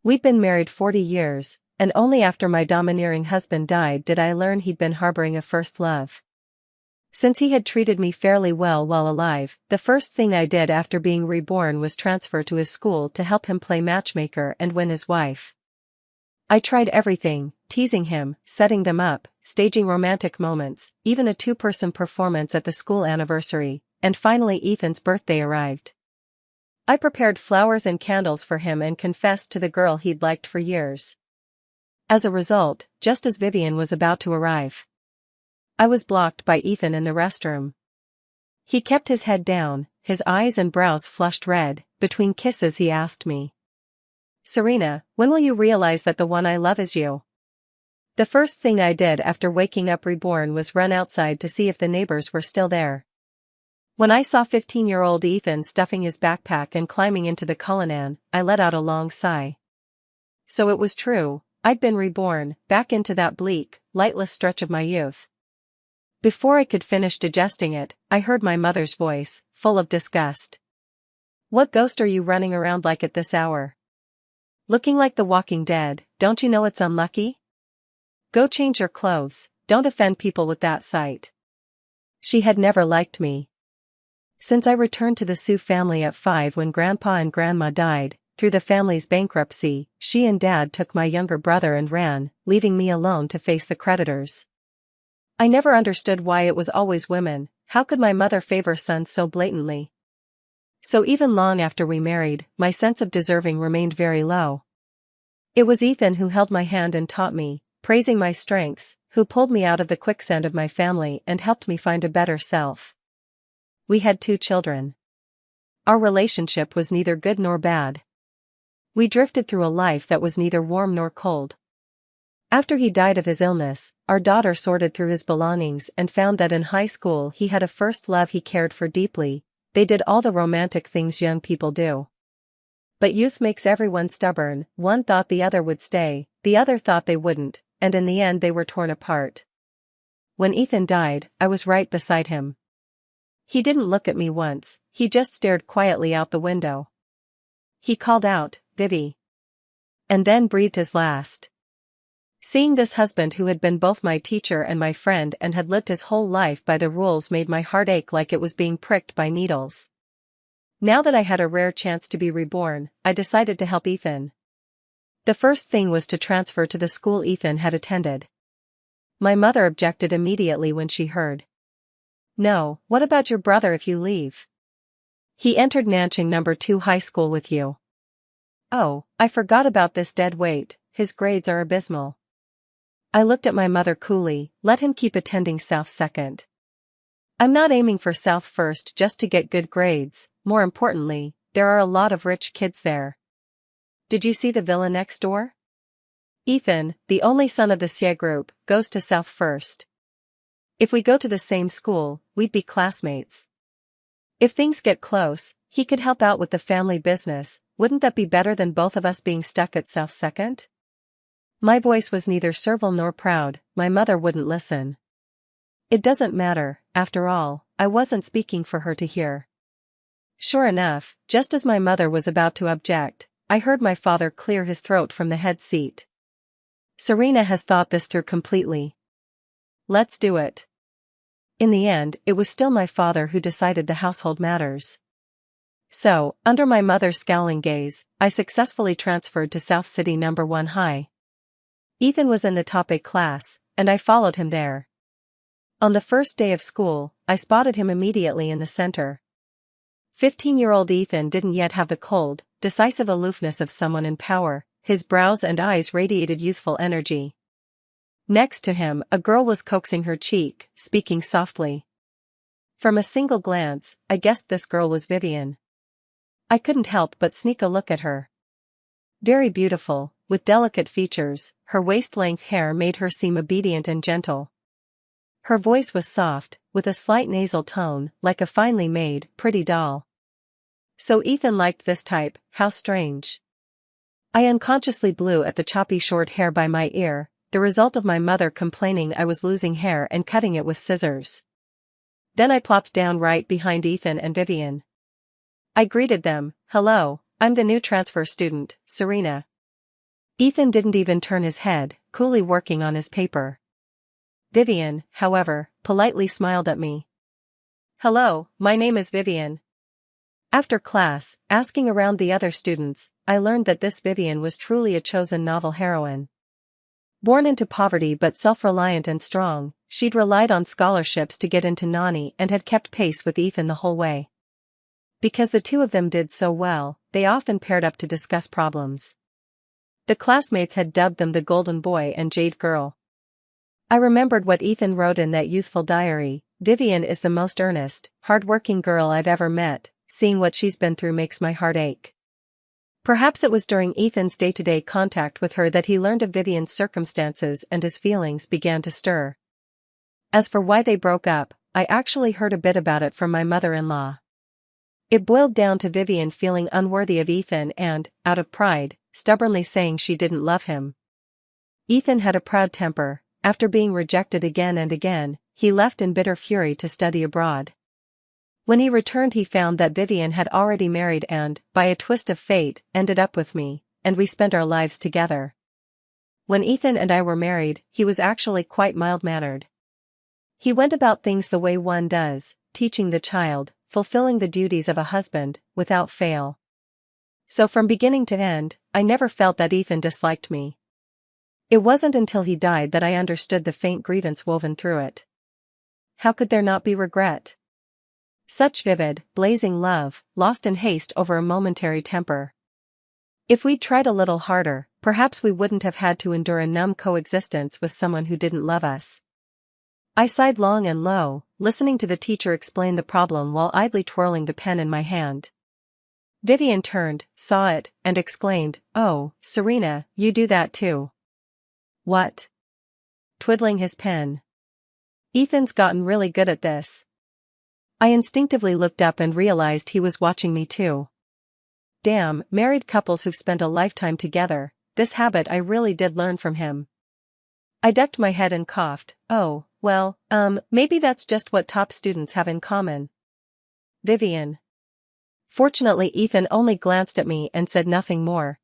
We'd been married 40 years, and only after my domineering husband died did I learn he'd been harboring a first love. Since he had treated me fairly well while alive, the first thing I did after being reborn was transfer to his school to help him play matchmaker and win his wife. I tried everything, teasing him, setting them up, staging romantic moments, even a two-person performance at the school anniversary, and finally Ethan's birthday arrived. I prepared flowers and candles for him and confessed to the girl he'd liked for years. As a result, just as Vivian was about to arrive, I was blocked by Ethan in the restroom. He kept his head down, his eyes and brows flushed red. Between kisses he asked me, "Serena, when will you realize that the one I love is you?" The first thing I did after waking up reborn was run outside to see if the neighbors were still there. When I saw 15-year-old Ethan stuffing his backpack and climbing into the Cullinan, I let out a long sigh. So it was true, I'd been reborn, back into that bleak, lightless stretch of my youth. Before I could finish digesting it, I heard my mother's voice, full of disgust. "What ghost are you running around like at this hour? Looking like the Walking Dead, don't you know it's unlucky? Go change your clothes, don't offend people with that sight." She had never liked me. Since I returned to the Sioux family at 5 when Grandpa and Grandma died, through the family's bankruptcy, she and Dad took my younger brother and ran, leaving me alone to face the creditors. I never understood why it was always women. How could my mother favor sons so blatantly? So even long after we married, my sense of deserving remained very low. It was Ethan who held my hand and taught me, praising my strengths, who pulled me out of the quicksand of my family and helped me find a better self. We had 2 children. Our relationship was neither good nor bad. We drifted through a life that was neither warm nor cold. After he died of his illness, our daughter sorted through his belongings and found that in high school he had a first love he cared for deeply. They did all the romantic things young people do. But youth makes everyone stubborn. One thought the other would stay, the other thought they wouldn't, and in the end they were torn apart. When Ethan died, I was right beside him. He didn't look at me once, he just stared quietly out the window. He called out, "Vivi," and then breathed his last. Seeing this husband who had been both my teacher and my friend and had lived his whole life by the rules made my heart ache like it was being pricked by needles. Now that I had a rare chance to be reborn, I decided to help Ethan. The first thing was to transfer to the school Ethan had attended. My mother objected immediately when she heard. "No, what about your brother if you leave? He entered Nanching No. 2 high school with you." "Oh, I forgot about this dead weight, his grades are abysmal." I looked at my mother coolly. "Let him keep attending South second. I'm not aiming for South first just to get good grades, more importantly, there are a lot of rich kids there. Did you see the villa next door? Ethan, the only son of the Xie group, goes to South first. If we go to the same school, we'd be classmates. If things get close, he could help out with the family business. Wouldn't that be better than both of us being stuck at South second?" My voice was neither servile nor proud. My mother wouldn't listen. It doesn't matter, after all, I wasn't speaking for her to hear. Sure enough, just as my mother was about to object, I heard my father clear his throat from the head seat. "Serena has thought this through completely. Let's do it." In the end, it was still my father who decided the household matters. So, under my mother's scowling gaze, I successfully transferred to South City No. 1 High. Ethan was in the top A class, and I followed him there. On the first day of school, I spotted him immediately in the center. 15-year-old Ethan didn't yet have the cold, decisive aloofness of someone in power. His brows and eyes radiated youthful energy. Next to him, a girl was coaxing her cheek, speaking softly. From a single glance, I guessed this girl was Vivian. I couldn't help but sneak a look at her. Very beautiful, with delicate features, her waist-length hair made her seem obedient and gentle. Her voice was soft, with a slight nasal tone, like a finely made, pretty doll. So Ethan liked this type, how strange. I unconsciously blew at the choppy short hair by my ear, the result of my mother complaining I was losing hair and cutting it with scissors. Then I plopped down right behind Ethan and Vivian. I greeted them. "Hello, I'm the new transfer student, Serena." Ethan didn't even turn his head, coolly working on his paper. Vivian, however, politely smiled at me. "Hello, my name is Vivian." After class, asking around the other students, I learned that this Vivian was truly a chosen novel heroine. Born into poverty but self-reliant and strong, she'd relied on scholarships to get into Nani and had kept pace with Ethan the whole way. Because the two of them did so well, they often paired up to discuss problems. The classmates had dubbed them the Golden Boy and Jade Girl. I remembered what Ethan wrote in that youthful diary: "Vivian is the most earnest, hard-working girl I've ever met, seeing what she's been through makes my heart ache." Perhaps it was during Ethan's day-to-day contact with her that he learned of Vivian's circumstances and his feelings began to stir. As for why they broke up, I actually heard a bit about it from my mother-in-law. It boiled down to Vivian feeling unworthy of Ethan and, out of pride, stubbornly saying she didn't love him. Ethan had a proud temper. After being rejected again and again, he left in bitter fury to study abroad. When he returned, he found that Vivian had already married and, by a twist of fate, ended up with me, and we spent our lives together. When Ethan and I were married, he was actually quite mild-mannered. He went about things the way one does, teaching the child, fulfilling the duties of a husband, without fail. So from beginning to end, I never felt that Ethan disliked me. It wasn't until he died that I understood the faint grievance woven through it. How could there not be regret? Such vivid, blazing love, lost in haste over a momentary temper. If we'd tried a little harder, perhaps we wouldn't have had to endure a numb coexistence with someone who didn't love us. I sighed long and low, listening to the teacher explain the problem while idly twirling the pen in my hand. Vivian turned, saw it, and exclaimed, "Oh, Serena, you do that too." "What?" Twiddling his pen. "Ethan's gotten really good at this." I instinctively looked up and realized he was watching me too. Damn, married couples who've spent a lifetime together, this habit I really did learn from him. I ducked my head and coughed. "Oh, well, maybe that's just what top students have in common." Vivian. Fortunately, Ethan only glanced at me and said nothing more.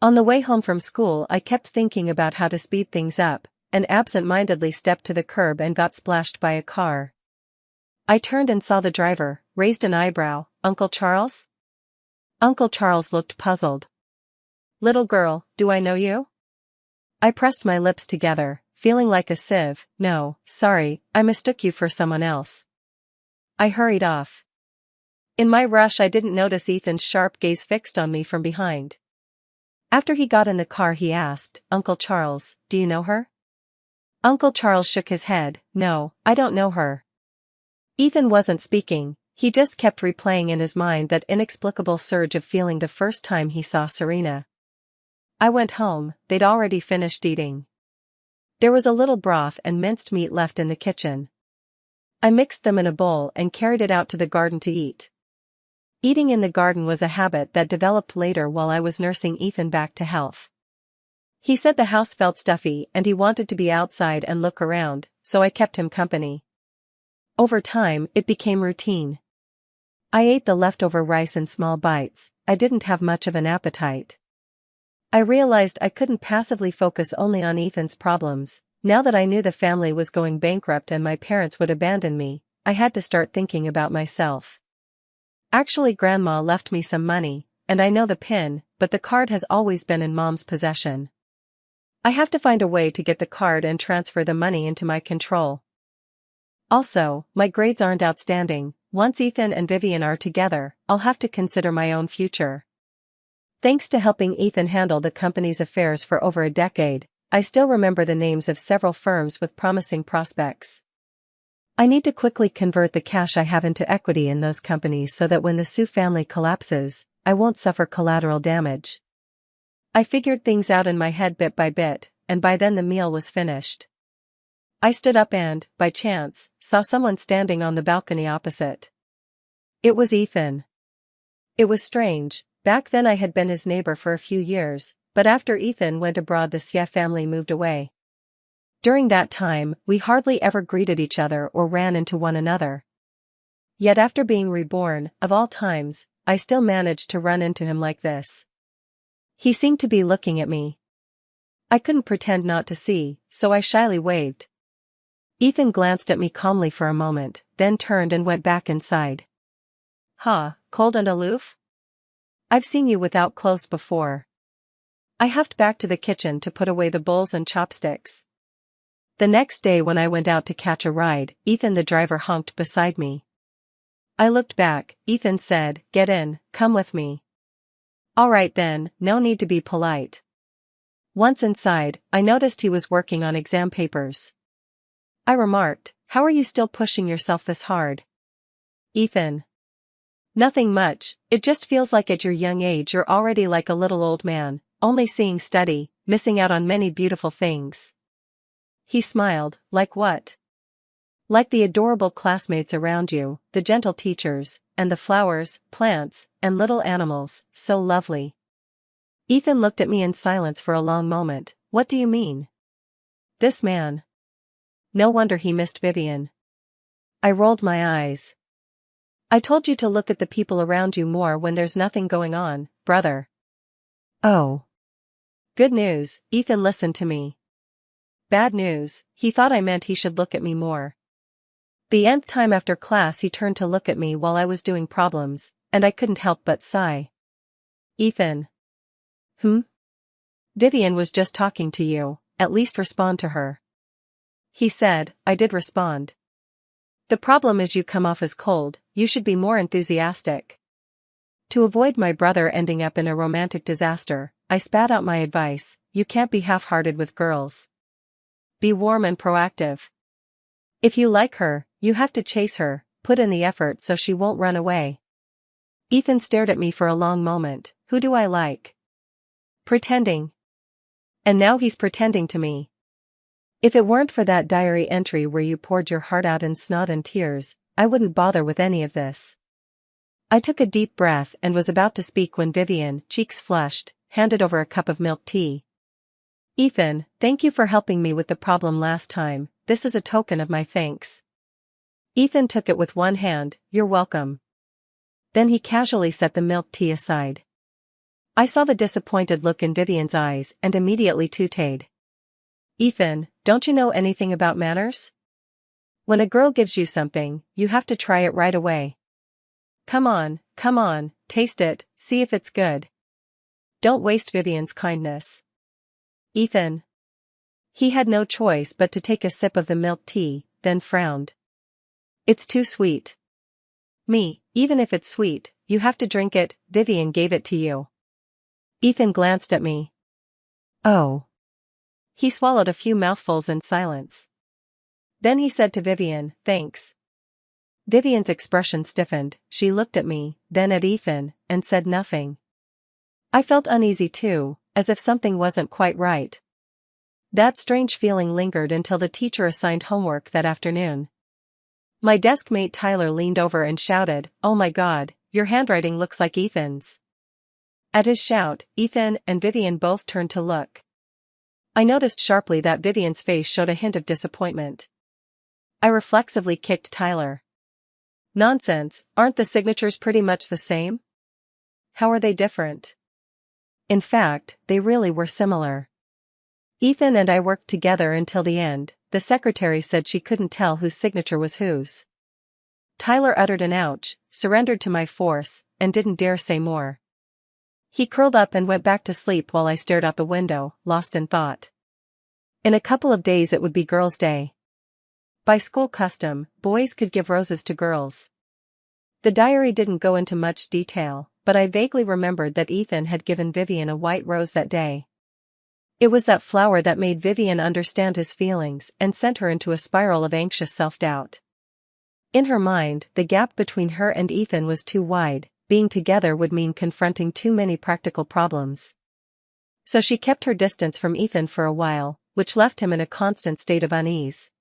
On the way home from school, I kept thinking about how to speed things up, and absent-mindedly stepped to the curb and got splashed by a car. I turned and saw the driver, raised an eyebrow. "Uncle Charles?" Uncle Charles looked puzzled. "Little girl, do I know you?" I pressed my lips together, feeling like a sieve. "No, sorry, I mistook you for someone else." I hurried off. In my rush, I didn't notice Ethan's sharp gaze fixed on me from behind. After he got in the car, he asked, "Uncle Charles, do you know her?" Uncle Charles shook his head. "No, I don't know her." Ethan wasn't speaking, he just kept replaying in his mind that inexplicable surge of feeling the first time he saw Serena. I went home. They'd already finished eating. There was a little broth and minced meat left in the kitchen. I mixed them in a bowl and carried it out to the garden to eat. Eating in the garden was a habit that developed later while I was nursing Ethan back to health. He said the house felt stuffy and he wanted to be outside and look around, so I kept him company. Over time, it became routine. I ate the leftover rice in small bites. I didn't have much of an appetite. I realized I couldn't passively focus only on Ethan's problems. Now that I knew the family was going bankrupt and my parents would abandon me, I had to start thinking about myself. Actually, Grandma left me some money, and I know the PIN, but the card has always been in Mom's possession. I have to find a way to get the card and transfer the money into my control. Also, my grades aren't outstanding. Once Ethan and Vivian are together, I'll have to consider my own future. Thanks to helping Ethan handle the company's affairs for over a decade, I still remember the names of several firms with promising prospects. I need to quickly convert the cash I have into equity in those companies so that when the Sue family collapses, I won't suffer collateral damage. I figured things out in my head bit by bit, and by then the meal was finished. I stood up and, by chance, saw someone standing on the balcony opposite. It was Ethan. It was strange. Back then I had been his neighbor for a few years, but after Ethan went abroad the Xie family moved away. During that time, we hardly ever greeted each other or ran into one another. Yet after being reborn, of all times, I still managed to run into him like this. He seemed to be looking at me, I couldn't pretend not to see, so I shyly waved. Ethan glanced at me calmly for a moment, then turned and went back inside. Cold and aloof? I've seen you without clothes before. I huffed back to the kitchen to put away the bowls and chopsticks. The next day when I went out to catch a ride, Ethan the driver honked beside me. I looked back. Ethan said, "Get in, come with me." All right then, no need to be polite. Once inside, I noticed he was working on exam papers. I remarked, "How are you still pushing yourself this hard?" Ethan: "Nothing much, it just feels like at your young age you're already like a little old man, only seeing study, missing out on many beautiful things." He smiled. Like what? Like the adorable classmates around you, the gentle teachers, and the flowers, plants, and little animals, so lovely. Ethan looked at me in silence for a long moment. What do you mean? This man. No wonder he missed Vivian. I rolled my eyes. I told you to look at the people around you more when there's nothing going on, brother. Oh. Good news, Ethan listened to me. Bad news, he thought I meant he should look at me more. The nth time after class he turned to look at me while I was doing problems, and I couldn't help but sigh. Ethan. Vivian was just talking to you, at least respond to her. He said. I did respond. The problem is you come off as cold, you should be more enthusiastic. To avoid my brother ending up in a romantic disaster, I spat out my advice, you can't be half-hearted with girls. Be warm and proactive. If you like her, you have to chase her, put in the effort so she won't run away. Ethan stared at me for a long moment. Who do I like? Pretending. And now he's pretending to me. If it weren't for that diary entry where you poured your heart out in snot and tears, I wouldn't bother with any of this. I took a deep breath and was about to speak when Vivian, cheeks flushed, handed over a cup of milk tea. Ethan, thank you for helping me with the problem last time, this is a token of my thanks. Ethan took it with one hand. You're welcome. Then he casually set the milk tea aside. I saw the disappointed look in Vivian's eyes and immediately toothed. Ethan, don't you know anything about manners? When a girl gives you something, you have to try it right away. Come on, taste it, see if it's good. Don't waste Vivian's kindness. Ethan. He had no choice but to take a sip of the milk tea, then frowned. It's too sweet. Me, even if it's sweet, you have to drink it, Vivian gave it to you. Ethan glanced at me. Oh. He swallowed a few mouthfuls in silence. Then he said to Vivian, thanks. Vivian's expression stiffened, she looked at me, then at Ethan, and said nothing. I felt uneasy too, as if something wasn't quite right. That strange feeling lingered until the teacher assigned homework that afternoon. My desk mate Tyler leaned over and shouted, "Oh my God, your handwriting looks like Ethan's." At his shout, Ethan and Vivian both turned to look. I noticed sharply that Vivian's face showed a hint of disappointment. I reflexively kicked Tyler. Nonsense, aren't the signatures pretty much the same? How are they different? In fact, they really were similar. Ethan and I worked together until the end. The secretary said she couldn't tell whose signature was whose. Tyler uttered an ouch, surrendered to my force, and didn't dare say more. He curled up and went back to sleep while I stared out the window, lost in thought. In a couple of days it would be Girls' Day. By school custom, boys could give roses to girls. The diary didn't go into much detail, but I vaguely remembered that Ethan had given Vivian a white rose that day. It was that flower that made Vivian understand his feelings and sent her into a spiral of anxious self-doubt. In her mind, the gap between her and Ethan was too wide, being together would mean confronting too many practical problems. So she kept her distance from Ethan for a while, which left him in a constant state of unease.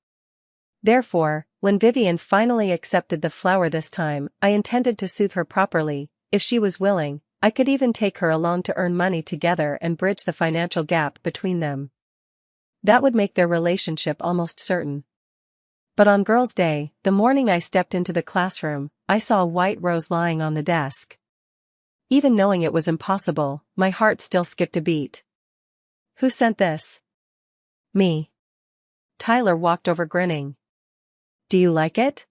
Therefore, when Vivian finally accepted the flower this time, I intended to soothe her properly. If she was willing, I could even take her along to earn money together and bridge the financial gap between them. That would make their relationship almost certain. But on Girls' Day, the morning I stepped into the classroom, I saw a white rose lying on the desk. Even knowing it was impossible, my heart still skipped a beat. Who sent this? Me. Tyler walked over grinning. Do you like it?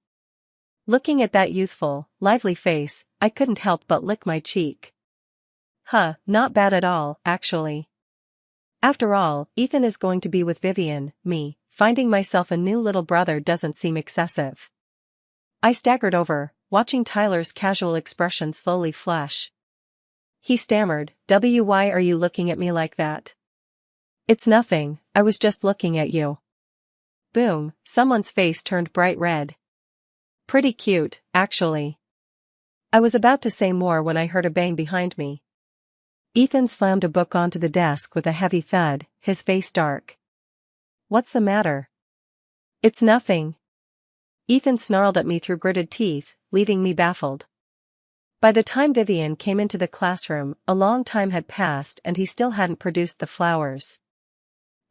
Looking at that youthful, lively face, I couldn't help but lick my cheek. Not bad at all, actually. After all, Ethan is going to be with Vivian. Me, finding myself a new little brother doesn't seem excessive. I staggered over, watching Tyler's casual expression slowly flush. He stammered, Why are you looking at me like that? It's nothing, I was just looking at you. Boom, someone's face turned bright red. Pretty cute, actually. I was about to say more when I heard a bang behind me. Ethan slammed a book onto the desk with a heavy thud, his face dark. What's the matter? It's nothing. Ethan snarled at me through gritted teeth, leaving me baffled. By the time Vivian came into the classroom, a long time had passed and he still hadn't produced the flowers.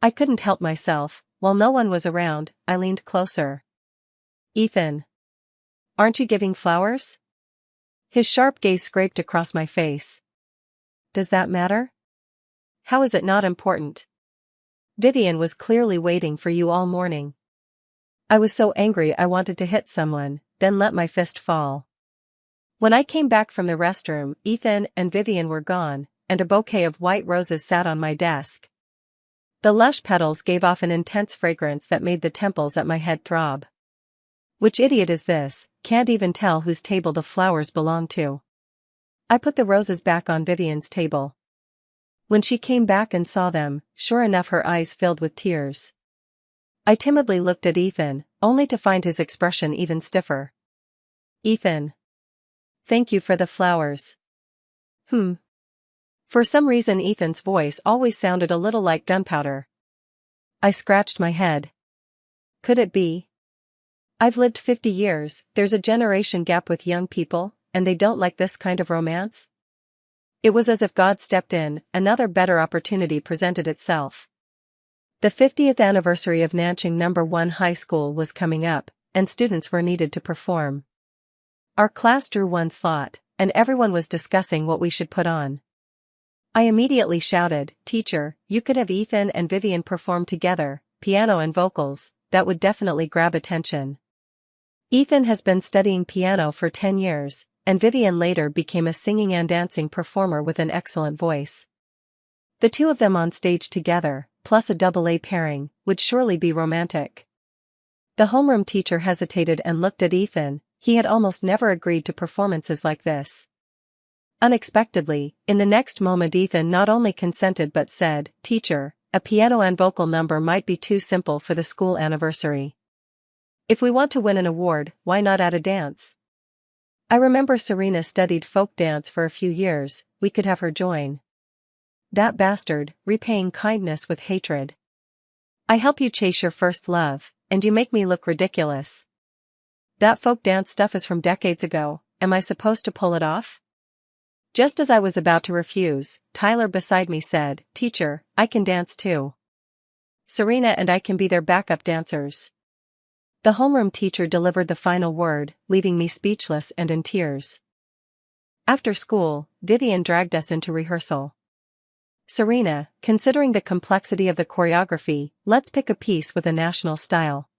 I couldn't help myself. While no one was around, I leaned closer. Ethan. Aren't you giving flowers? His sharp gaze scraped across my face. Does that matter? How is it not important? Vivian was clearly waiting for you all morning. I was so angry I wanted to hit someone, then let my fist fall. When I came back from the restroom, Ethan and Vivian were gone, and a bouquet of white roses sat on my desk. The lush petals gave off an intense fragrance that made the temples at my head throb. Which idiot is this? Can't even tell whose table the flowers belong to. I put the roses back on Vivian's table. When she came back and saw them, sure enough her eyes filled with tears. I timidly looked at Ethan, only to find his expression even stiffer. Ethan. Thank you for the flowers. For some reason Ethan's voice always sounded a little like gunpowder. I scratched my head. Could it be? I've lived 50 years, there's a generation gap with young people, and they don't like this kind of romance? It was as if God stepped in, another better opportunity presented itself. The 50th anniversary of Nanching No. 1 High School was coming up, and students were needed to perform. Our class drew one slot, and everyone was discussing what we should put on. I immediately shouted, Teacher, you could have Ethan and Vivian perform together, piano and vocals, that would definitely grab attention. Ethan has been studying piano for 10 years, and Vivian later became a singing and dancing performer with an excellent voice. The two of them on stage together, plus a double-A pairing, would surely be romantic. The homeroom teacher hesitated and looked at Ethan. He had almost never agreed to performances like this. Unexpectedly, in the next moment Ethan not only consented but said, Teacher, a piano and vocal number might be too simple for the school anniversary. If we want to win an award, why not add a dance? I remember Serena studied folk dance for a few years, we could have her join. That bastard, repaying kindness with hatred. I help you chase your first love, and you make me look ridiculous. That folk dance stuff is from decades ago, am I supposed to pull it off? Just as I was about to refuse, Tyler beside me said, Teacher, I can dance too. Serena and I can be their backup dancers. The homeroom teacher delivered the final word, leaving me speechless and in tears. After school, Vivian dragged us into rehearsal. Serena, considering the complexity of the choreography, let's pick a piece with a national style.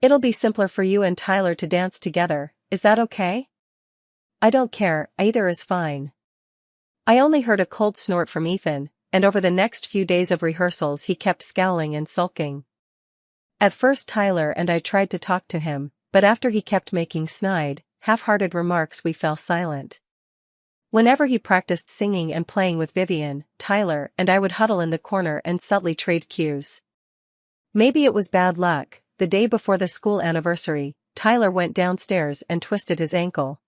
It'll be simpler for you and Tyler to dance together, is that okay? I don't care, either is fine. I only heard a cold snort from Ethan, and over the next few days of rehearsals he kept scowling and sulking. At first Tyler and I tried to talk to him, but after he kept making snide, half-hearted remarks we fell silent. Whenever he practiced singing and playing with Vivian, Tyler and I would huddle in the corner and subtly trade cues. Maybe it was bad luck. The day before the school anniversary, Tyler went downstairs and twisted his ankle.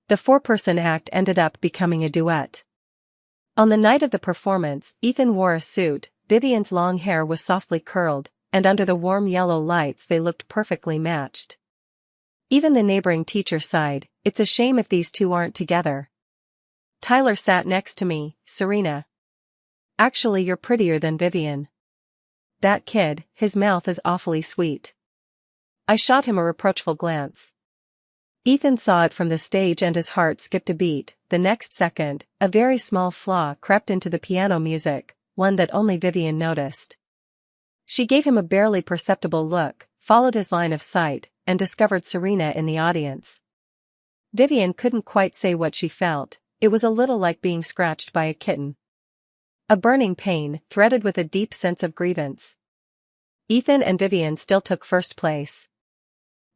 The four-person act ended up becoming a duet. On the night of the performance, Ethan wore a suit, Vivian's long hair was softly curled, and under the warm yellow lights they looked perfectly matched. Even the neighboring teacher sighed, it's a shame if these two aren't together. Tyler sat next to me, Serena. Actually you're prettier than Vivian. That kid, his mouth is awfully sweet. I shot him a reproachful glance. Ethan saw it from the stage and his heart skipped a beat. The next second, a very small flaw crept into the piano music, one that only Vivian noticed. She gave him a barely perceptible look, followed his line of sight, and discovered Serena in the audience. Vivian couldn't quite say what she felt. It was a little like being scratched by a kitten. A burning pain, threaded with a deep sense of grievance. Ethan and Vivian still took first place.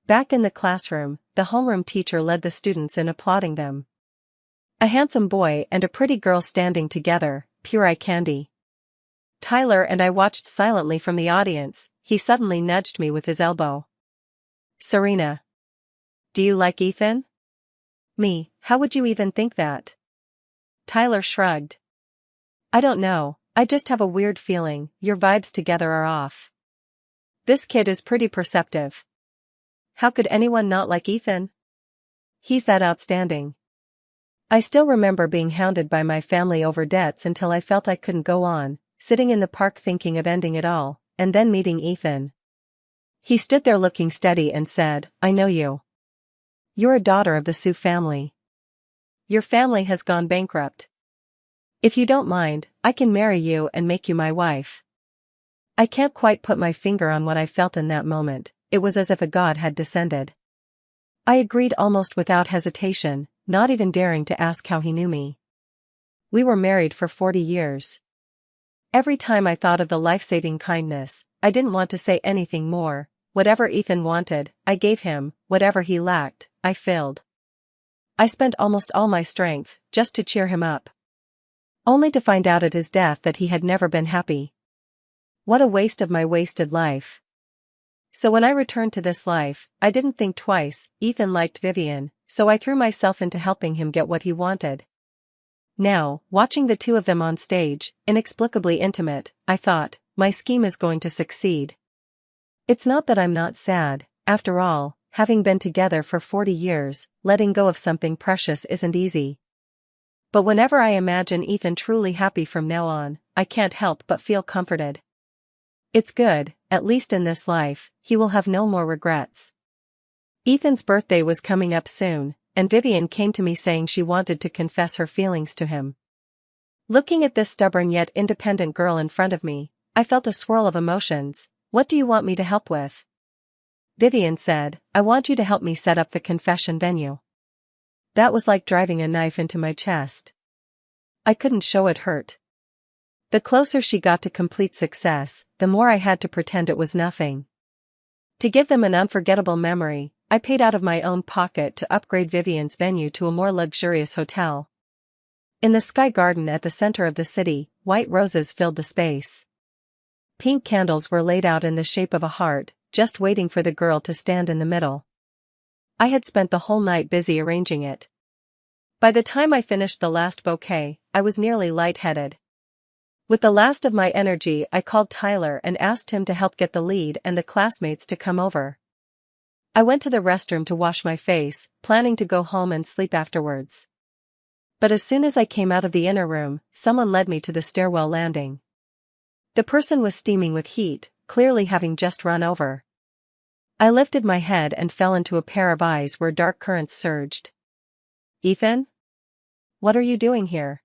Back in the classroom, the homeroom teacher led the students in applauding them. A handsome boy and a pretty girl standing together, pure eye candy. Tyler and I watched silently from the audience. He suddenly nudged me with his elbow. Serena. Do you like Ethan? Me, how would you even think that? Tyler shrugged. I don't know, I just have a weird feeling, your vibes together are off. This kid is pretty perceptive. How could anyone not like Ethan? He's that outstanding. I still remember being hounded by my family over debts until I felt I couldn't go on, sitting in the park thinking of ending it all, and then meeting Ethan. He stood there looking steady and said, I know you. You're a daughter of the Sue family. Your family has gone bankrupt. If you don't mind, I can marry you and make you my wife. I can't quite put my finger on what I felt in that moment. It was as if a god had descended. I agreed almost without hesitation, not even daring to ask how he knew me. We were married for 40 years. Every time I thought of the life-saving kindness, I didn't want to say anything more. Whatever Ethan wanted, I gave him. Whatever he lacked, I filled. I spent almost all my strength, just to cheer him up. Only to find out at his death that he had never been happy. What a waste of my wasted life. So when I returned to this life, I didn't think twice. Ethan liked Vivian, so I threw myself into helping him get what he wanted. Now, watching the two of them on stage, inexplicably intimate, I thought, my scheme is going to succeed. It's not that I'm not sad. After all, having been together for 40 years, letting go of something precious isn't easy. But whenever I imagine Ethan truly happy from now on, I can't help but feel comforted. It's good, at least in this life, he will have no more regrets. Ethan's birthday was coming up soon, and Vivian came to me saying she wanted to confess her feelings to him. Looking at this stubborn yet independent girl in front of me, I felt a swirl of emotions. What do you want me to help with? Vivian said, I want you to help me set up the confession venue. That was like driving a knife into my chest. I couldn't show it hurt. The closer she got to complete success, the more I had to pretend it was nothing. To give them an unforgettable memory, I paid out of my own pocket to upgrade Vivian's venue to a more luxurious hotel. In the Sky Garden at the center of the city, white roses filled the space. Pink candles were laid out in the shape of a heart, just waiting for the girl to stand in the middle. I had spent the whole night busy arranging it. By the time I finished the last bouquet, I was nearly lightheaded. With the last of my energy, I called Tyler and asked him to help get the lead and the classmates to come over. I went to the restroom to wash my face, planning to go home and sleep afterwards. But as soon as I came out of the inner room, someone led me to the stairwell landing. The person was steaming with heat, clearly having just run over. I lifted my head and fell into a pair of eyes where dark currents surged. Ethan? What are you doing here?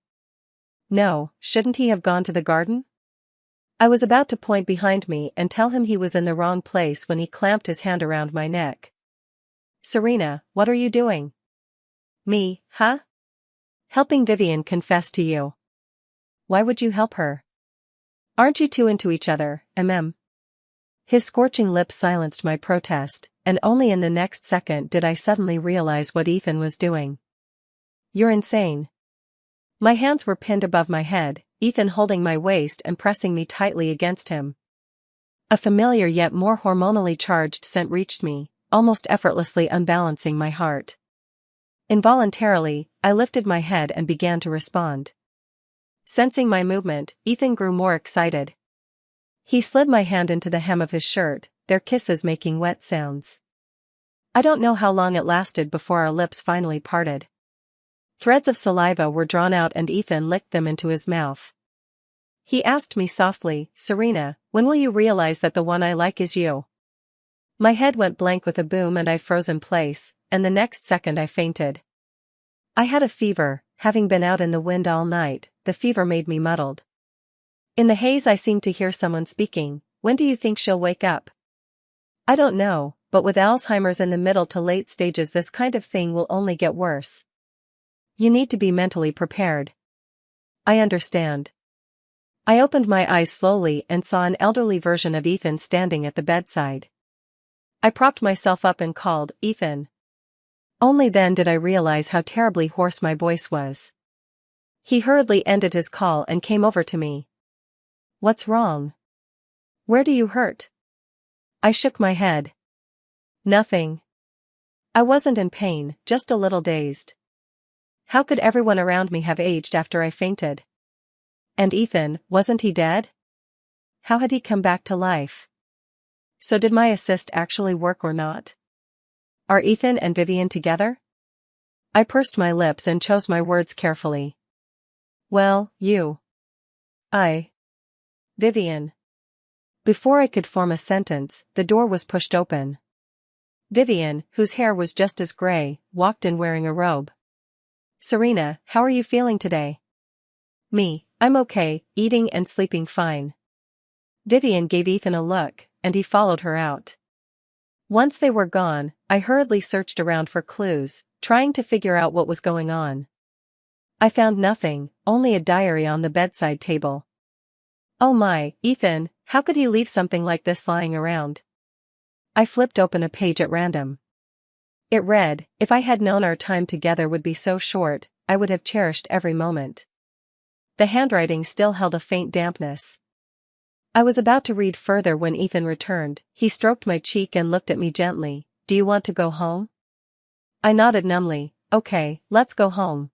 No, shouldn't he have gone to the garden? I was about to point behind me and tell him he was in the wrong place when he clamped his hand around my neck. Serena, what are you doing? Me, huh? Helping Vivian confess to you. Why would you help her? Aren't you two into each other, mm? His scorching lips silenced my protest, and only in the next second did I suddenly realize what Ethan was doing. You're insane. My hands were pinned above my head, Ethan holding my waist and pressing me tightly against him. A familiar yet more hormonally charged scent reached me, almost effortlessly unbalancing my heart. Involuntarily, I lifted my head and began to respond. Sensing my movement, Ethan grew more excited. He slid my hand into the hem of his shirt, their kisses making wet sounds. I don't know how long it lasted before our lips finally parted. Threads of saliva were drawn out and Ethan licked them into his mouth. He asked me softly, Serena, when will you realize that the one I like is you? My head went blank with a boom and I froze in place, and the next second I fainted. I had a fever, having been out in the wind all night, the fever made me muddled. In the haze I seem to hear someone speaking. When do you think she'll wake up? I don't know, but with Alzheimer's in the middle to late stages this kind of thing will only get worse. You need to be mentally prepared. I understand. I opened my eyes slowly and saw an elderly version of Ethan standing at the bedside. I propped myself up and called, "Ethan." Only then did I realize how terribly hoarse my voice was. He hurriedly ended his call and came over to me. "What's wrong? Where do you hurt?" I shook my head. "Nothing. I wasn't in pain, just a little dazed." How could everyone around me have aged after I fainted? And Ethan, wasn't he dead? How had he come back to life? So did my assist actually work or not? Are Ethan and Vivian together? I pursed my lips and chose my words carefully. Well, Vivian. Before I could form a sentence, the door was pushed open. Vivian, whose hair was just as gray, walked in wearing a robe. "Serena, how are you feeling today?" "Me, I'm okay, eating and sleeping fine." Vivian gave Ethan a look, and he followed her out. Once they were gone, I hurriedly searched around for clues, trying to figure out what was going on. I found nothing, only a diary on the bedside table. Oh my, Ethan, how could he leave something like this lying around? I flipped open a page at random. It read, "If I had known our time together would be so short, I would have cherished every moment." The handwriting still held a faint dampness. I was about to read further when Ethan returned. He stroked my cheek and looked at me gently. "Do you want to go home?" I nodded numbly. "Okay, let's go home."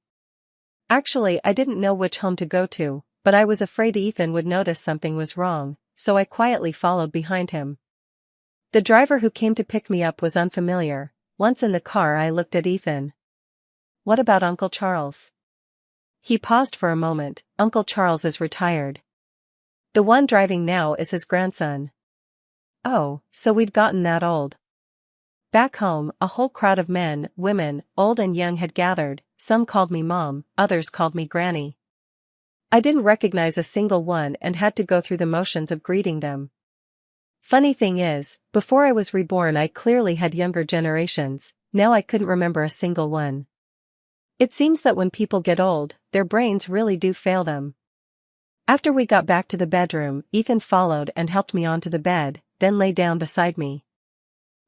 Actually, I didn't know which home to go to, but I was afraid Ethan would notice something was wrong, so I quietly followed behind him. The driver who came to pick me up was unfamiliar. Once in the car I looked at Ethan. "What about Uncle Charles?" He paused for a moment. "Uncle Charles is retired. The one driving now is his grandson." Oh, so we'd gotten that old. Back home, a whole crowd of men, women, old and young had gathered. Some called me Mom, others called me Granny. I didn't recognize a single one and had to go through the motions of greeting them. Funny thing is, before I was reborn I clearly had younger generations, now I couldn't remember a single one. It seems that when people get old, their brains really do fail them. After we got back to the bedroom, Ethan followed and helped me onto the bed, then lay down beside me.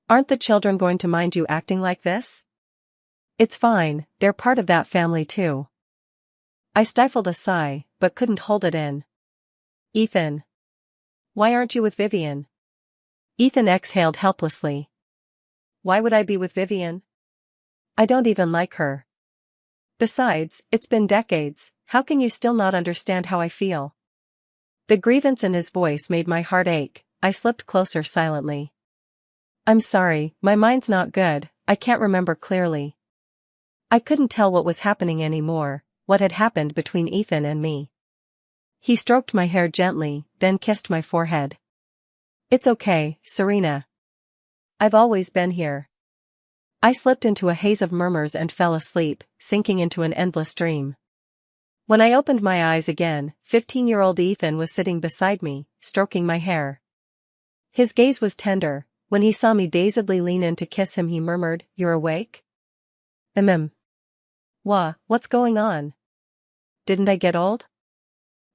"Aren't the children going to mind you acting like this?" "It's fine, they're part of that family too." I stifled a sigh, but couldn't hold it in. "Ethan. Why aren't you with Vivian?" Ethan exhaled helplessly. "Why would I be with Vivian? I don't even like her. Besides, it's been decades, how can you still not understand how I feel?" The grievance in his voice made my heart ache. I slipped closer silently. "I'm sorry, my mind's not good, I can't remember clearly." I couldn't tell what was happening anymore, what had happened between Ethan and me. He stroked my hair gently, then kissed my forehead. "It's okay, Serena. I've always been here." I slipped into a haze of murmurs and fell asleep, sinking into an endless dream. When I opened my eyes again, 15-year-old Ethan was sitting beside me, stroking my hair. His gaze was tender. When he saw me dazedly lean in to kiss him he murmured, "You're awake?" What's going on? Didn't I get old?"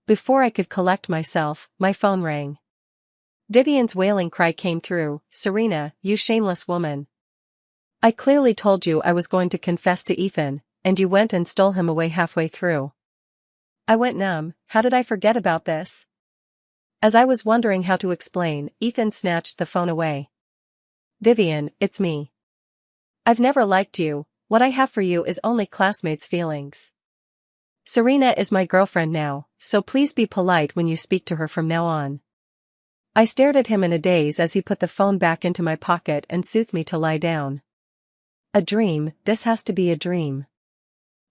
Before I could collect myself, my phone rang. Vivian's wailing cry came through. "Serena, you shameless woman. I clearly told you I was going to confess to Ethan, and you went and stole him away halfway through." I went numb. How did I forget about this? As I was wondering how to explain, Ethan snatched the phone away. "Vivian, it's me. I've never liked you, what I have for you is only classmates' feelings. Serena is my girlfriend now, so please be polite when you speak to her from now on." I stared at him in a daze as he put the phone back into my pocket and soothed me to lie down. A dream, this has to be a dream.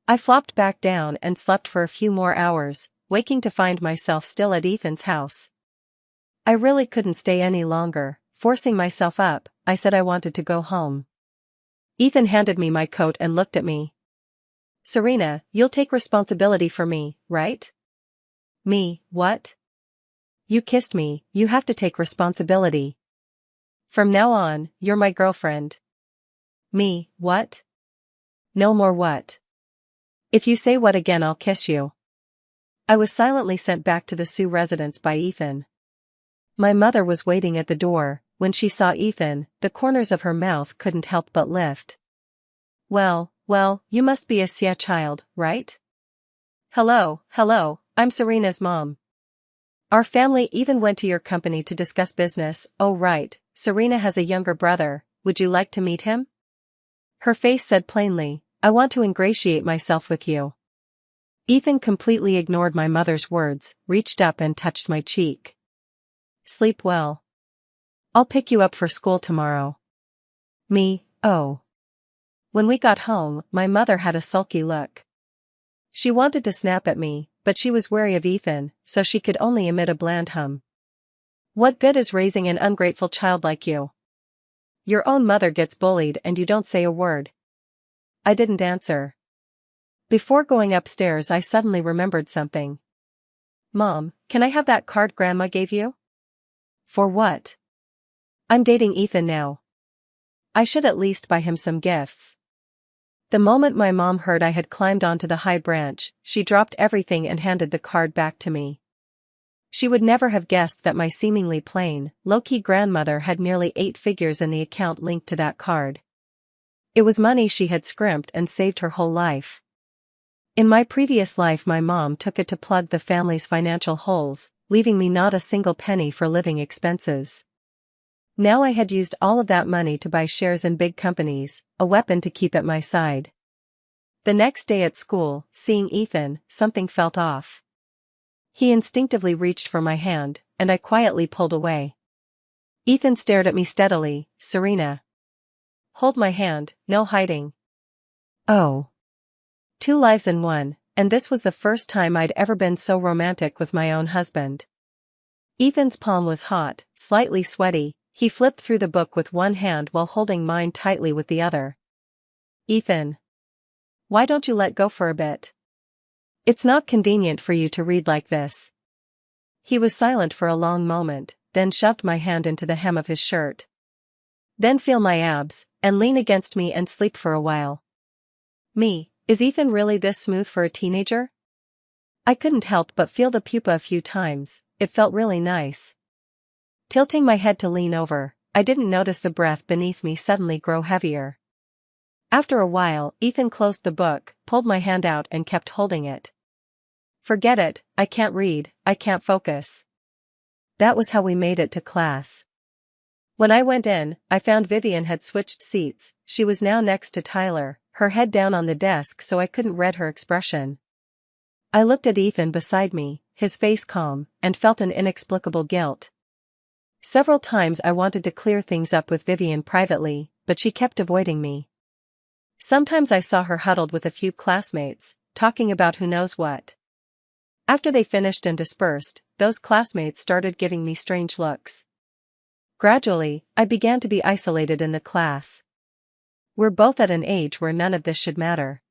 I flopped back down and slept for a few more hours, waking to find myself still at Ethan's house. I really couldn't stay any longer. Forcing myself up, I said I wanted to go home. Ethan handed me my coat and looked at me. "Serena, you'll take responsibility for me, right?" "Me, what?" you kissed me, you have to take responsibility. From now on, you're my girlfriend. Me, what? No more what? If you say what again, I'll kiss you. I was silently sent back to the Sioux residence by Ethan. My mother was waiting at the door. When she saw Ethan, the corners of her mouth couldn't help but lift. Well, you must be a Sia child, right? Hello, I'm Serena's mom. Our family even went to your company to discuss business. Oh right, Serena has a younger brother, would you like to meet him? Her face said plainly, I want to ingratiate myself with you. Ethan completely ignored my mother's words, reached up and touched my cheek. Sleep well. I'll pick you up for school tomorrow. Me, oh. When we got home, my mother had a sulky look. She wanted to snap at me, but she was wary of Ethan, so she could only emit a bland hum. What good is raising an ungrateful child like you? Your own mother gets bullied and you don't say a word. I didn't answer. Before going upstairs, I suddenly remembered something. Mom, can I have that card Grandma gave you? For what? I'm dating Ethan now. I should at least buy him some gifts. The moment my mom heard I had climbed onto the high branch, she dropped everything and handed the card back to me. She would never have guessed that my seemingly plain, low-key grandmother had nearly 8 figures in the account linked to that card. It was money she had scrimped and saved her whole life. In my previous life, my mom took it to plug the family's financial holes, leaving me not a single penny for living expenses. Now I had used all of that money to buy shares in big companies, a weapon to keep at my side. The next day at school, seeing Ethan, something felt off. He instinctively reached for my hand, and I quietly pulled away. Ethan stared at me steadily. Serena. Hold my hand, no hiding. Oh. 2 lives in one, and this was the first time I'd ever been so romantic with my own husband. Ethan's palm was hot, slightly sweaty. He flipped through the book with one hand while holding mine tightly with the other. Ethan. Why don't you let go for a bit? It's not convenient for you to read like this. He was silent for a long moment, then shoved my hand into the hem of his shirt. Then feel my abs, and lean against me and sleep for a while. Me, is Ethan really this smooth for a teenager? I couldn't help but feel the pupa a few times, it felt really nice. Tilting my head to lean over, I didn't notice the breath beneath me suddenly grow heavier. After a while, Ethan closed the book, pulled my hand out and kept holding it. Forget it, I can't read, I can't focus. That was how we made it to class. When I went in, I found Vivian had switched seats. She was now next to Tyler, her head down on the desk so I couldn't read her expression. I looked at Ethan beside me, his face calm, and felt an inexplicable guilt. Several times I wanted to clear things up with Vivian privately, but she kept avoiding me. Sometimes I saw her huddled with a few classmates, talking about who knows what. After they finished and dispersed, those classmates started giving me strange looks. Gradually, I began to be isolated in the class. We're both at an age where none of this should matter.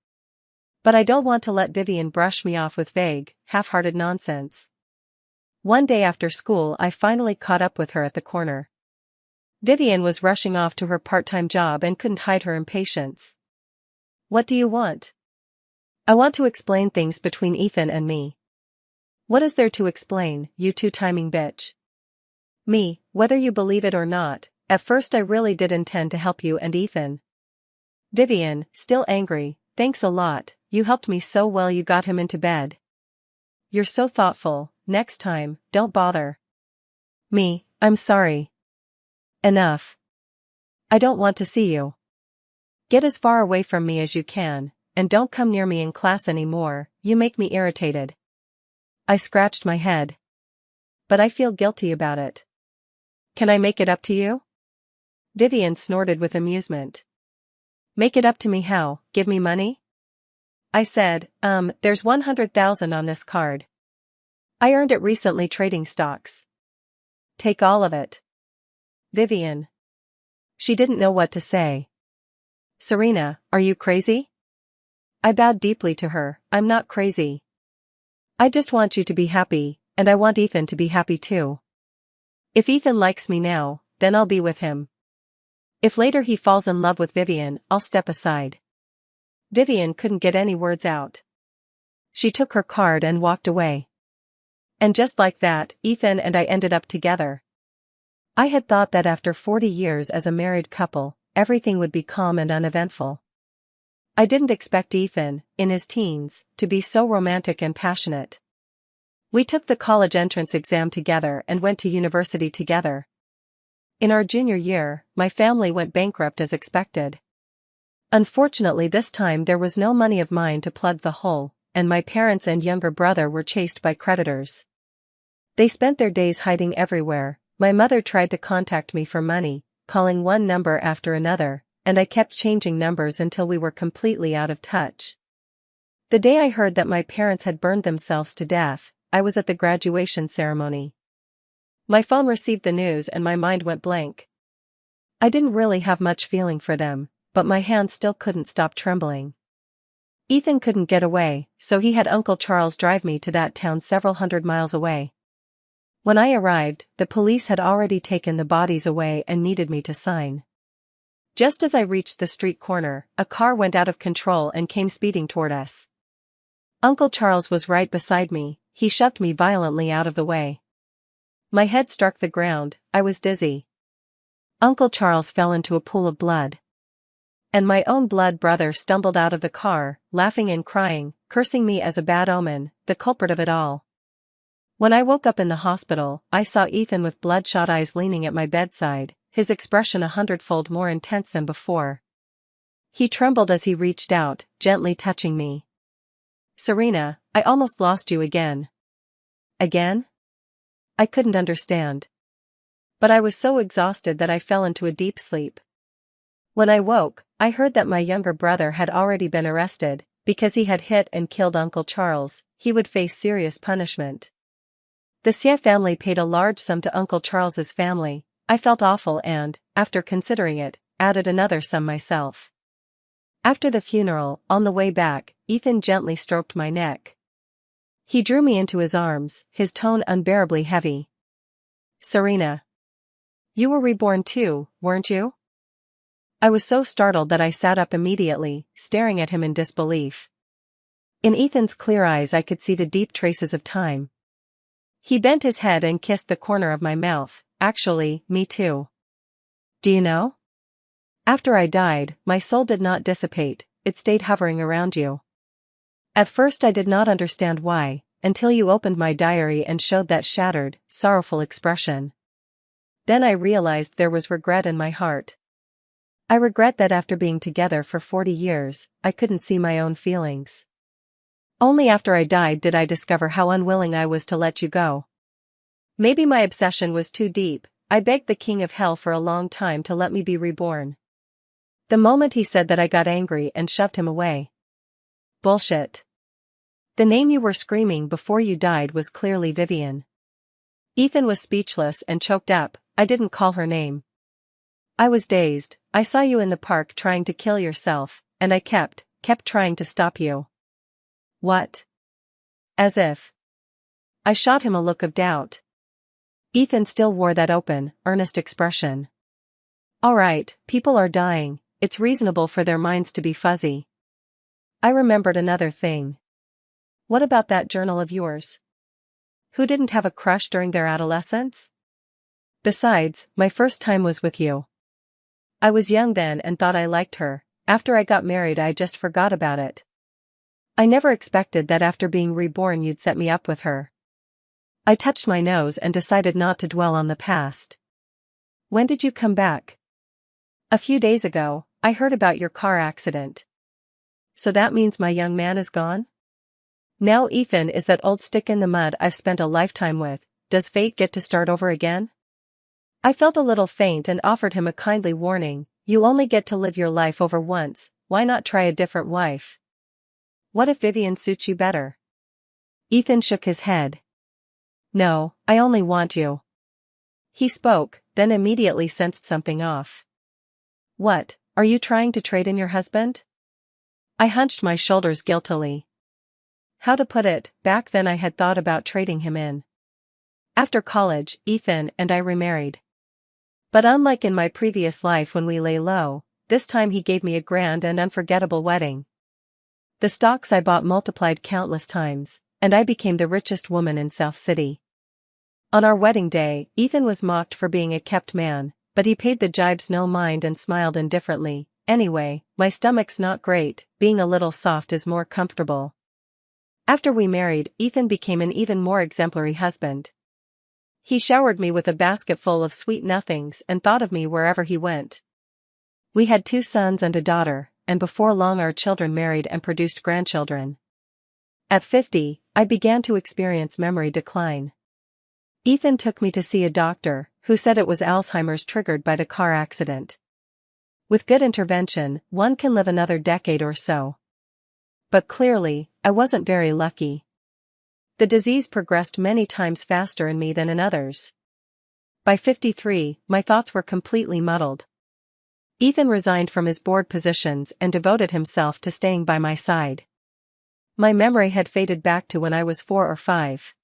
But I don't want to let Vivian brush me off with vague, half-hearted nonsense. One day after school, I finally caught up with her at the corner. Vivian was rushing off to her part-time job and couldn't hide her impatience. What do you want? I want to explain things between Ethan and me. What is there to explain, you two-timing bitch? Me, whether you believe it or not, at first I really did intend to help you and Ethan. Vivian, still angry, thanks a lot, you helped me so well you got him into bed. You're so thoughtful. Next time, don't bother. Me, I'm sorry. Enough. I don't want to see you. Get as far away from me as you can, and don't come near me in class anymore, you make me irritated. I scratched my head. But I feel guilty about it. Can I make it up to you? Vivian snorted with amusement. Make it up to me how, give me money? I said, there's 100,000 on this card. I earned it recently trading stocks. Take all of it. Vivian. She didn't know what to say. Serena, are you crazy? I bowed deeply to her. I'm not crazy. I just want you to be happy, and I want Ethan to be happy too. If Ethan likes me now, then I'll be with him. If later he falls in love with Vivian, I'll step aside." Vivian couldn't get any words out. She took her card and walked away. And just like that, Ethan and I ended up together. I had thought that after 40 years as a married couple, everything would be calm and uneventful. I didn't expect Ethan, in his teens, to be so romantic and passionate. We took the college entrance exam together and went to university together. In our junior year, my family went bankrupt as expected. Unfortunately, this time there was no money of mine to plug the hole, and my parents and younger brother were chased by creditors. They spent their days hiding everywhere. My mother tried to contact me for money, calling one number after another, and I kept changing numbers until we were completely out of touch. The day I heard that my parents had burned themselves to death, I was at the graduation ceremony. My phone received the news and my mind went blank. I didn't really have much feeling for them, but my hands still couldn't stop trembling. Ethan couldn't get away, so he had Uncle Charles drive me to that town several hundred miles away. When I arrived, the police had already taken the bodies away and needed me to sign. Just as I reached the street corner, a car went out of control and came speeding toward us. Uncle Charles was right beside me. He shoved me violently out of the way. My head struck the ground. I was dizzy. Uncle Charles fell into a pool of blood. And my own blood brother stumbled out of the car, laughing and crying, cursing me as a bad omen, the culprit of it all. When I woke up in the hospital, I saw Ethan with bloodshot eyes leaning at my bedside, his expression 100-fold more intense than before. He trembled as he reached out, gently touching me. "Serena, I almost lost you again." "Again?" I couldn't understand. But I was so exhausted that I fell into a deep sleep. When I woke, I heard that my younger brother had already been arrested. Because he had hit and killed Uncle Charles, he would face serious punishment. The Xie family paid a large sum to Uncle Charles's family. I felt awful and, after considering it, added another sum myself. After the funeral, on the way back, Ethan gently stroked my neck. He drew me into his arms, his tone unbearably heavy. "Serena. You were reborn too, weren't you?" I was so startled that I sat up immediately, staring at him in disbelief. In Ethan's clear eyes I could see the deep traces of time. He bent his head and kissed the corner of my mouth. "Actually, me too. Do you know? After I died, my soul did not dissipate, it stayed hovering around you. At first I did not understand why, until you opened my diary and showed that shattered, sorrowful expression. Then I realized there was regret in my heart. I regret that after being together for 40 years, I couldn't see my own feelings. Only after I died did I discover how unwilling I was to let you go. Maybe my obsession was too deep. I begged the king of hell for a long time to let me be reborn. The moment he said that I got angry and shoved him away. Bullshit. The name you were screaming before you died was clearly Vivian." Ethan was speechless and choked up. "I didn't call her name. I was dazed. I saw you in the park trying to kill yourself, and I kept trying to stop you." "What?" "As if." I shot him a look of doubt. Ethan still wore that open, earnest expression. "All right, people are dying, it's reasonable for their minds to be fuzzy." I remembered another thing. "What about that journal of yours? Who didn't have a crush during their adolescence? Besides, my first time was with you. I was young then and thought I liked her. After I got married I just forgot about it. I never expected that after being reborn you'd set me up with her." I touched my nose and decided not to dwell on the past. "When did you come back?" "A few days ago. I heard about your car accident." "So that means my young man is gone? Now Ethan is that old stick in the mud I've spent a lifetime with. Does fate get to start over again?" I felt a little faint and offered him a kindly warning. "You only get to live your life over once, why not try a different wife? What if Vivian suits you better?" Ethan shook his head. "No, I only want you." He spoke, then immediately sensed something off. "What, are you trying to trade in your husband?" I hunched my shoulders guiltily. How to put it, back then I had thought about trading him in. After college, Ethan and I remarried. But unlike in my previous life when we lay low, this time he gave me a grand and unforgettable wedding. The stocks I bought multiplied countless times, and I became the richest woman in South City. On our wedding day, Ethan was mocked for being a kept man, but he paid the jibes no mind and smiled indifferently. Anyway, my stomach's not great, being a little soft is more comfortable. After we married, Ethan became an even more exemplary husband. He showered me with a basket full of sweet nothings and thought of me wherever he went. We had 2 sons and a daughter, and before long our children married and produced grandchildren. At 50, I began to experience memory decline. Ethan took me to see a doctor, who said it was Alzheimer's triggered by the car accident. With good intervention, one can live another decade or so. But clearly, I wasn't very lucky. The disease progressed many times faster in me than in others. By 53, my thoughts were completely muddled. Ethan resigned from his board positions and devoted himself to staying by my side. My memory had faded back to when I was 4 or 5.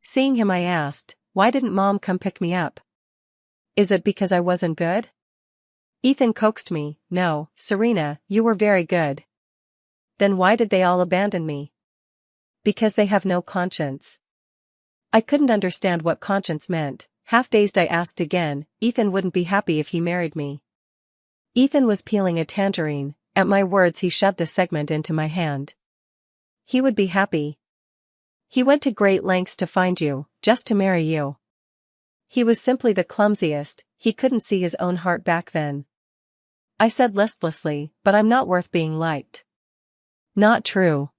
Seeing him I asked, "Why didn't Mom come pick me up? Is it because I wasn't good?" Ethan coaxed me, "No, Serena, you were very good." "Then why did they all abandon me?" "Because they have no conscience." I couldn't understand what conscience meant. Half-dazed I asked again, "Ethan wouldn't be happy if he married me." Ethan was peeling a tangerine. At my words he shoved a segment into my hand. "He would be happy. He went to great lengths to find you, just to marry you. He was simply the clumsiest, he couldn't see his own heart back then." I said listlessly, "But I'm not worth being liked." "Not true.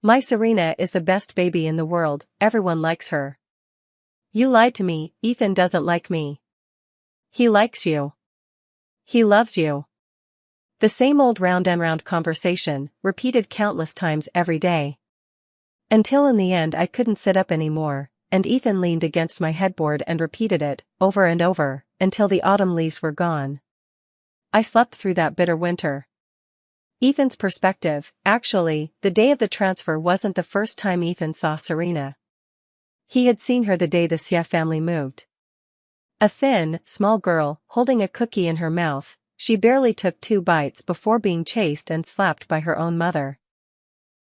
My Serena is the best baby in the world, everyone likes her." "You lied to me, Ethan doesn't like me." "He likes you. He loves you." The same old round and round conversation, repeated countless times every day. Until in the end I couldn't sit up anymore, and Ethan leaned against my headboard and repeated it, over and over, until the autumn leaves were gone. I slept through that bitter winter. Ethan's perspective, actually, the day of the transfer wasn't the first time Ethan saw Serena. He had seen her the day the Sia family moved. A thin, small girl, holding a cookie in her mouth, she barely took 2 bites before being chased and slapped by her own mother.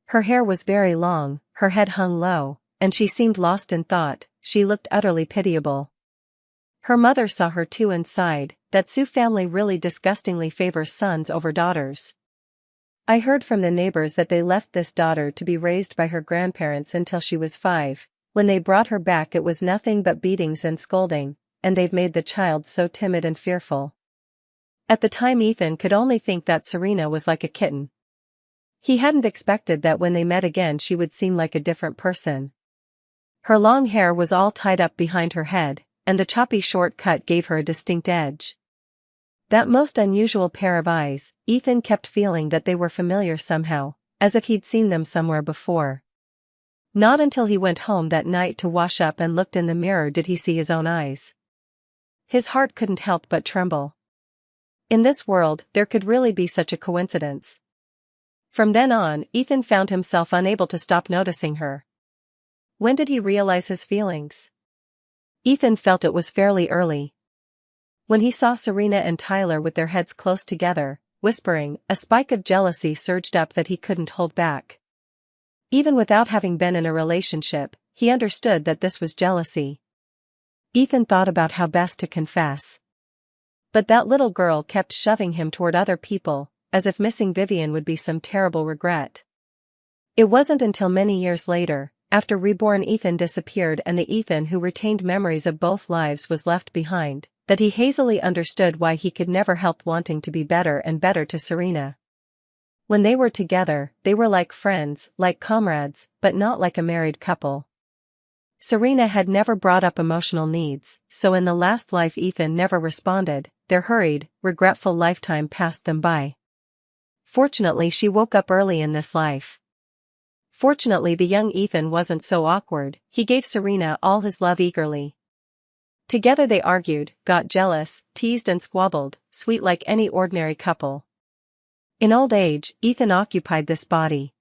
Her hair was very long, her head hung low, and she seemed lost in thought. She looked utterly pitiable. Her mother saw her too and sighed, "That Sioux family really disgustingly favors sons over daughters." I heard from the neighbors that they left this daughter to be raised by her grandparents until she was 5. When they brought her back it was nothing but beatings and scolding, and they've made the child so timid and fearful. At the time Ethan could only think that Serena was like a kitten. He hadn't expected that when they met again she would seem like a different person. Her long hair was all tied up behind her head, and the choppy short cut gave her a distinct edge. That most unusual pair of eyes, Ethan kept feeling that they were familiar somehow, as if he'd seen them somewhere before. Not until he went home that night to wash up and looked in the mirror did he see his own eyes. His heart couldn't help but tremble. In this world, there could really be such a coincidence. From then on, Ethan found himself unable to stop noticing her. When did he realize his feelings? Ethan felt it was fairly early. When he saw Serena and Tyler with their heads close together, whispering, a spike of jealousy surged up that he couldn't hold back. Even without having been in a relationship, he understood that this was jealousy. Ethan thought about how best to confess. But that little girl kept shoving him toward other people, as if missing Vivian would be some terrible regret. It wasn't until many years later, after reborn Ethan disappeared and the Ethan who retained memories of both lives was left behind, that he hazily understood why he could never help wanting to be better and better to Serena. When they were together, they were like friends, like comrades, but not like a married couple. Serena had never brought up emotional needs, so in the last life Ethan never responded. Their hurried, regretful lifetime passed them by. Fortunately she woke up early in this life. Fortunately the young Ethan wasn't so awkward, he gave Serena all his love eagerly. Together they argued, got jealous, teased and squabbled, sweet like any ordinary couple. In old age, Ethan occupied this body.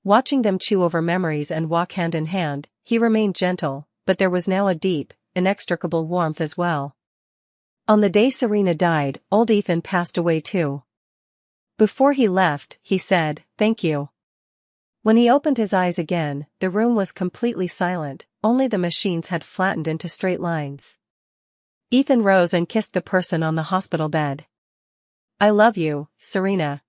Watching them chew over memories and walk hand in hand, he remained gentle, but there was now a deep, inextricable warmth as well. On the day Serena died, old Ethan passed away too. Before he left, he said, "Thank you." When he opened his eyes again, the room was completely silent, only the machines had flattened into straight lines. Ethan rose and kissed the person on the hospital bed. "I love you, Serena."